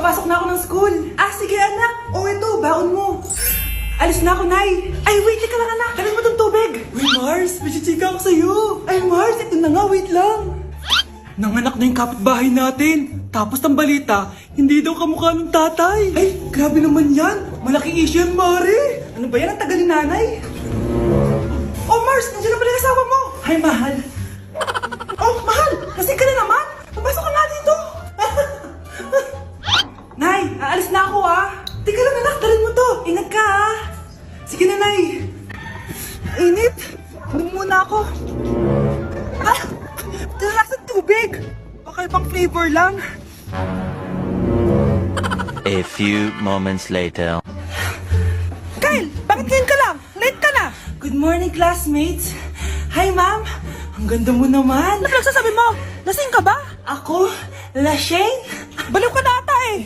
papasok na ako ng school. Ah, sige anak. O ito, baon mo. Alis na ako, Nay. Ay, wait, ka lang anak. Dalhin mo tong tubig. Uy, Mars, may chichika ako sa'yo. Ay, Mars, ito na nga, wait lang. Nanganak na yung kapitbahay natin. Tapos ang balita, hindi daw kamukha ng tatay. Ay, grabe naman yan. Malaking issue yan, Mari. Ano ba yan? Ang tagal ni nanay. Oh, Mars, nandiyan na pala yung asawa mo. Hi, mahal. Oh, mahal, lasing ka na naman. Papasok ka nga dito. Nay, aalis na ako ah. Teka lang anak, dalhin mo to. Ingat ka ah. Sige na, Nay. Init. Inom muna ako. Ah, lasang tubig. Baka ibang flavor lang. A few moments later. Kyle, bakit ngayon ka lang? Late ka na. Good morning, classmates. Hi, ma'am. Ang ganda mo naman. Ano nagsasabi mo? Lasing ka ba? Ako? Lasing? Baliw ka na